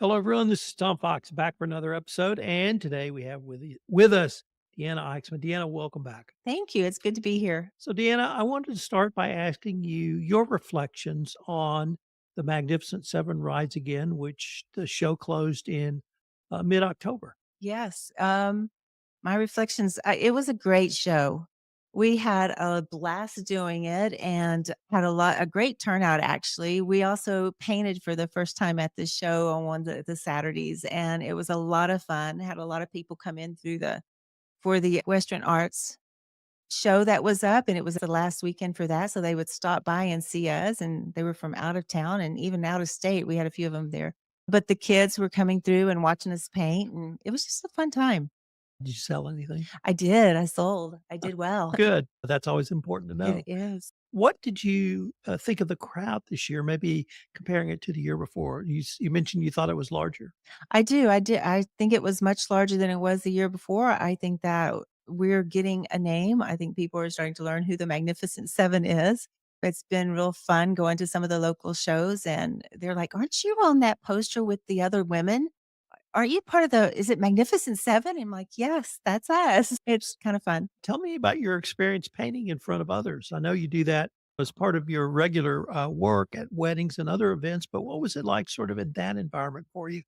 Hello, everyone. This is Tom Fox back for another episode, and today we have with us Deanna Eixman. Deanna, welcome back. Thank you. It's good to be here. So, Deanna, I wanted to start by asking you your reflections on the Magnificent Seven Rides Again, which the show closed in mid October. Yes. My reflections, it was a great show. We had a blast doing it and had a great turnout actually. We also painted for the first time at the show on one of the Saturdays, and it was a lot of fun. Had a lot of people come in for the Western Arts show that was up, and it was the last weekend for that, so they would stop by and see us, and they were from out of town and even out of state. We had a few of them there. But the kids were coming through and watching us paint, and it was just a fun time. Did you sell anything? I did, I sold. I did well. Good. That's always important to It know. is. What did you think of the crowd this year? Maybe comparing it to the year before. You mentioned you thought it was larger. I do, I did. I think it was much larger than it was the year before. I think that we're getting a name. I think people are starting to learn who the Magnificent Seven is. It's been real fun going to some of the local shows, and they're like, "Aren't you on that poster with the other women? Aren't you part of the is it Magnificent Seven?" I'm like, "Yes, that's us." It's kind of fun. Tell me about your experience painting in front of others. I know you do that as part of your regular work at weddings and other events, but what was it like sort of in that environment for you?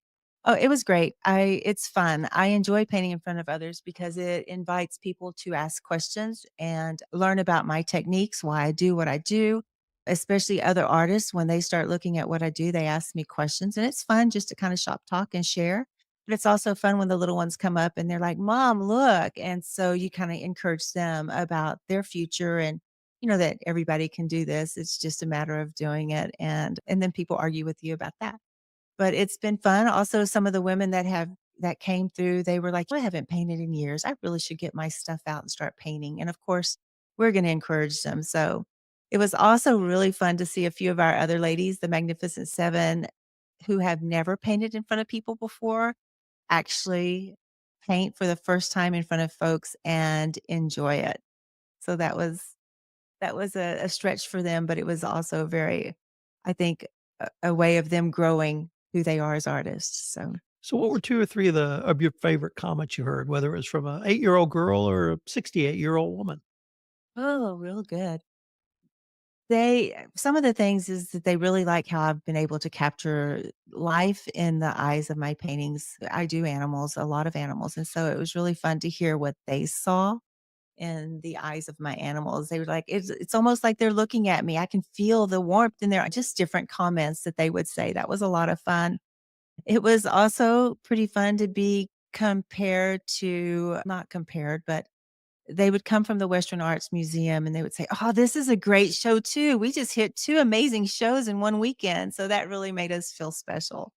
Oh, it was great. It's fun. I enjoy painting in front of others because it invites people to ask questions and learn about my techniques, why I do what I do, especially other artists. When they start looking at what I do, they ask me questions, and it's fun just to kind of shop talk and share. But it's also fun when the little ones come up and they're like, "Mom, look." And so you kind of encourage them about their future and that everybody can do this. It's just a matter of doing it. And then people argue with you about that. But it's been fun. Also, some of the women that came through, they were like, "I haven't painted in years. I really should get my stuff out and start painting." And of course, we're gonna encourage them. So, it was also really fun to see a few of our other ladies, the Magnificent Seven, who have never painted in front of people before, actually paint for the first time in front of folks and enjoy it. So that was a stretch for them, but it was also very, I think, a way of them growing who they are as artists, so So, what were two or three of your favorite comments you heard, whether it was from a 8-year-old girl or a 68-year-old woman? oh, real good. They some of the things is that they really like how I've been able to capture life in the eyes of my paintings. I do animals, a lot of animals, and so it was really fun to hear what they saw in the eyes of my animals. They were like, it's almost like they're looking at me. I can feel the warmth in their just different comments that they would say. That was a lot of fun. It was also pretty fun to be compared to not compared, but they would come from the Western Arts Museum and they would say, "Oh, this is a great show too. We just hit 2 amazing shows in one weekend." So that really made us feel special.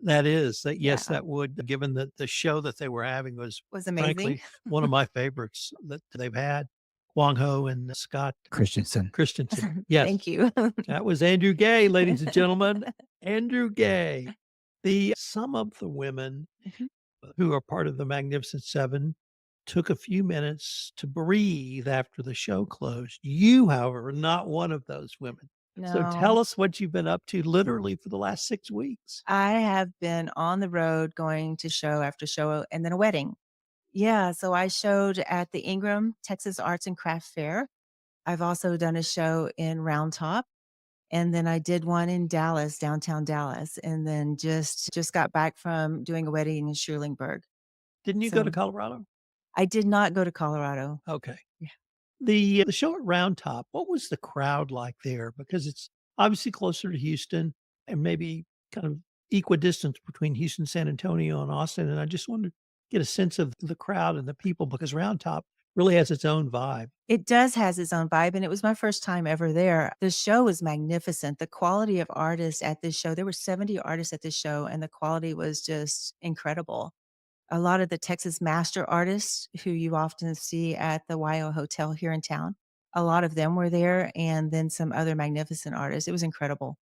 That is that yes, Yeah, that would given that the show that they were having was was amazing. frankly one of my favorites that they've had. Wong Ho and Scott Christensen. Christensen. Yes, Thank you. that was Andrew Gay, ladies and gentlemen. Andrew Gay. The some of the women Mhm. who are part of the Magnificent Seven took a few minutes to breathe after the show closed. You, however, are not one of those women. So tell No, us what you've been up to literally for the last 6 weeks. I have been on the road going to show after show and then a wedding. Yeah, so I showed at the Ingram, Texas Arts and Craft Fair. I've also done a show in Round Top, and then I did one in Dallas, downtown Dallas, and then just got back from doing a wedding in Schulenburg. Didn't you go to So, Colorado? I did not go to Colorado. Okay. Yeah. The show at Round Top, what was the crowd like there? Because it's obviously closer to Houston and maybe kind of equidistant between Houston, San Antonio, and Austin, and I just wanted to get a sense of the crowd and the people because Round Top really has its own vibe. It does has its own vibe, and it was my first time ever there. The show was magnificent. The quality of artists at this show, there were 70 artists at this show, and the quality was just incredible. A lot of the Texas master artists who you often see at the YO Hotel here in town, a lot of them were there, and then some other magnificent artists. It was incredible.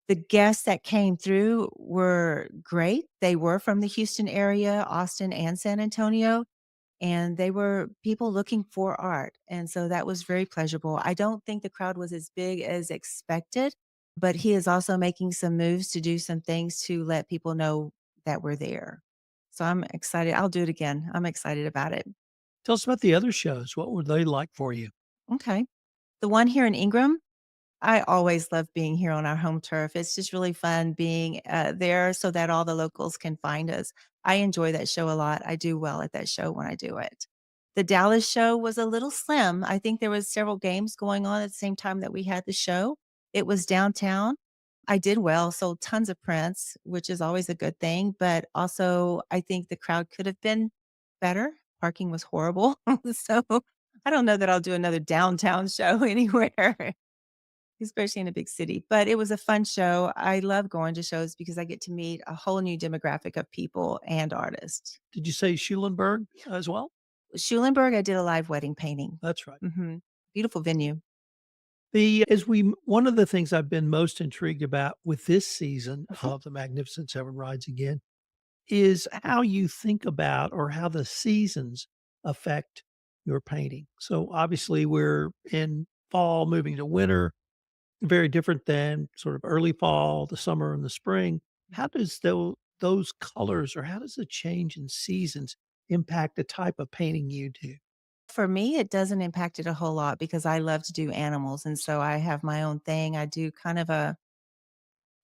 The guests that came through were great. They were from the Houston area, Austin, and San Antonio, and they were people looking for art, and so that was very pleasurable. I don't think the crowd was as big as expected, but he is also making some moves to do some things to let people know that we're there. So I'm excited. I'll do it again. I'm excited about it. Tell us about the other shows. What were they like for you? Okay. The one here in Ingram, I always love being here on our home turf. It's just really fun being there so that all the locals can find us. I enjoy that show a lot. I do well at that show when I do it. The Dallas show was a little slim. I think there was several games going on at the same time that we had the show. It was downtown. I did well, sold tons of prints, which is always a good thing, but also I think the crowd could have been better. Parking was horrible. So I don't know that I'll do another downtown show anywhere. Especially in a big city, but it was a fun show. I love going to shows because I get to meet a whole new demographic of people and artists. Did you say Schulenburg as well? Schulenburg, I did a live wedding painting. That's right. Mhm. Beautiful venue. The as we one of the things I've been most intrigued about with this season Mhm. of The Magnificent Seven Rides Again is how you think about or how the seasons affect your painting. So obviously we're in fall, moving to winter, very different than sort of early fall, the summer and the spring. How does those colors or how does the change in seasons impact the type of painting you do? For me, it doesn't impact it a whole lot because I love to do animals, and so I have my own thing. I do kind of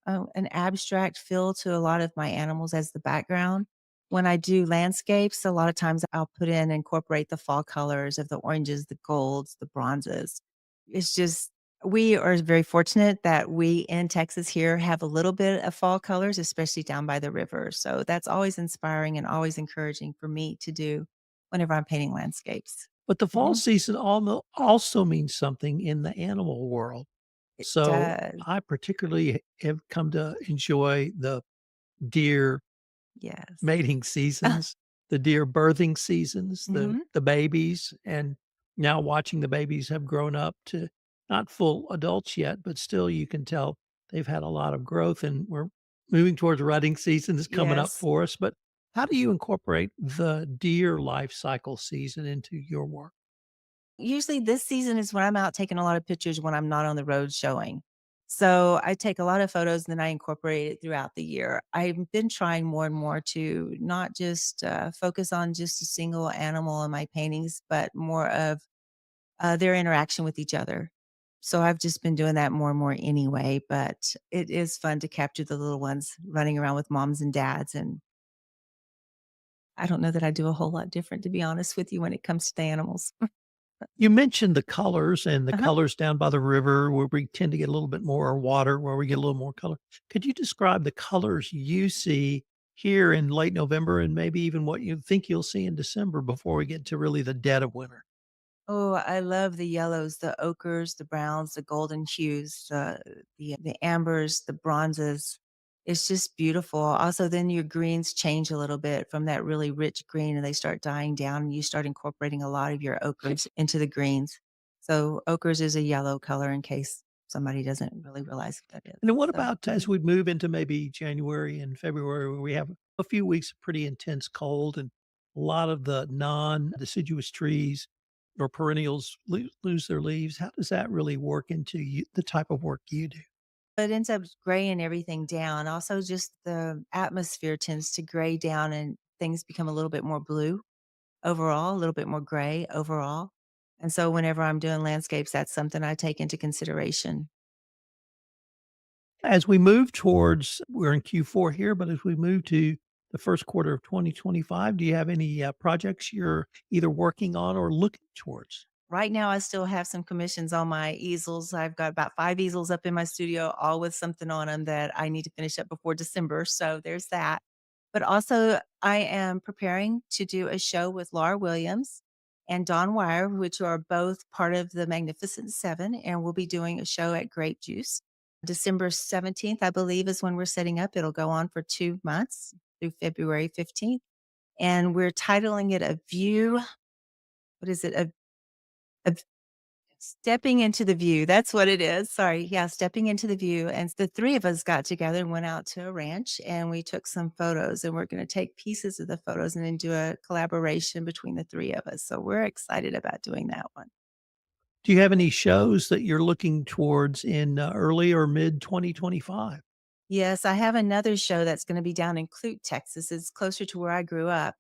an abstract feel to a lot of my animals as the background. When I do landscapes, a lot of times I'll put in incorporate the fall colors of the oranges, the golds, the bronzes. It's just we are very fortunate that we in Texas here have a little bit of fall colors, especially down by the river. So that's always inspiring and always encouraging for me to do whenever I'm painting landscapes. But the fall Mhm. season also means something in the animal world. It So does. I particularly have come to enjoy the deer Yes. mating seasons, the deer birthing seasons, Mhm. the babies, and now watching the babies have grown up to not full adults yet, but still you can tell they've had a lot of growth and we're moving towards rutting season is coming up Yes. for us. But how do you incorporate the deer life cycle season into your work? Usually this season is when I'm out taking a lot of pictures when I'm not on the road showing. So I take a lot of photos and then I incorporate it throughout the year. I've been trying more and more to not just focus on just a single animal in my paintings, but more of their interaction with each other. So I've just been doing that more and more anyway, but it is fun to capture the little ones running around with moms and dads. And I don't know that I do a whole lot different, to be honest with you, when it comes to the animals. You mentioned the colors and the Uh-huh. colors down by the river where we tend to get a little bit more water, where we get a little more color. Could you describe the colors you see here in late November and maybe even what you think you'll see in December before we get to really the dead of winter? Oh, I love the yellows, the ochres, the browns, the golden hues, the ambers, the bronzes. It's just beautiful. Also, then your greens change a little bit from that really rich green and they start dying down and you start incorporating a lot of your ochres into the greens. So ochres is a yellow color in case somebody doesn't really realize what that is. And then what So about as we move into maybe January and February, where we have a few weeks of pretty intense cold and a lot of the non-deciduous trees or perennials lose their leaves? How does that really work into the type of work you do? it ends up graying everything down. Also, just the atmosphere tends to gray down and things become a little bit more blue overall, a little bit more gray overall. And so whenever I'm doing landscapes, that's something I take into consideration. As we move towards we're in Q4 here, but as we move to the first quarter of 2025, do you have any, projects you're either working on or looking towards? Right now, I still have some commissions on my easels. I've got about 5 easels up in my studio, all with something on them that I need to finish up before December, so there's that. But also, I am preparing to do a show with Laura Williams and Don Wire, which are both part of the Magnificent Seven, and we'll be doing a show at Grape Juice. December 17th, I believe, is when we're setting up. It'll go on for 2 months through February 15th, and we're titling it A View what is it? A Stepping into the view, that's what it is, sorry, yeah, stepping into the view, and the 3 of us got together and went out to a ranch, and we took some photos, and we're gonna take pieces of the photos and then do a collaboration between the 3 of us, so we're excited about doing that one. Do you have any shows that you're looking towards in, early or mid 2025? Yes, I have another show that's gonna be down in Clute, Texas. It's closer to where I grew up.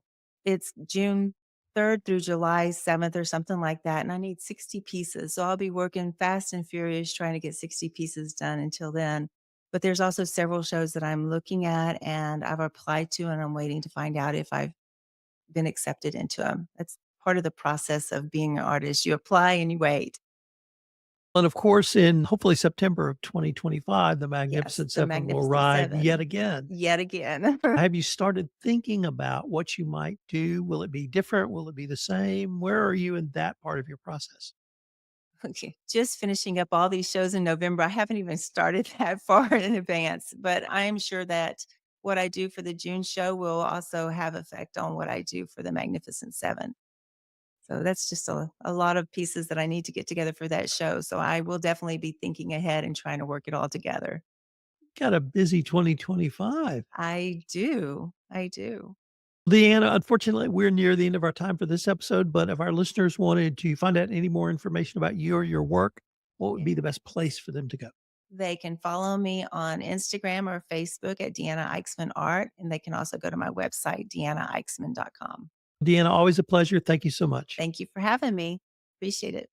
It's June 3rd through July 7th or something like that, and I need 60 pieces, so I'll be working fast and furious trying to get 60 pieces done until then. But there's also several shows that I'm looking at and I've applied to, and I'm waiting to find out if I've been accepted into them. That's part of the process of being an artist. You apply and you wait. And of course, in hopefully September of 2025, the Yes, Magnificent the Seven will Magnificent arrive yet 7. again. Yet again. Have you started thinking about what you might do? Will it be different? Will it be the same? Where are you in that part of your process? Okay, just finishing up all these shows in November. I haven't even started that far in advance, but I am sure that what I do for the June show will also have effect on what I do for the Magnificent Seven. So that's just a lot of pieces that I need to get together for that show. So I will definitely be thinking ahead and trying to work it all together. Got a busy 2025. I do. I do. Deanna, unfortunately, we're near the end of our time for this episode, but if our listeners wanted to find out any more information about you or your work, what would Yeah. be the best place for them to go? They can follow me on Instagram or Facebook at Deanna Eixman Art, and they can also go to my website, deannaeixman.com. Deanna, always a pleasure. Thank you so much. Thank you for having me. Appreciate it.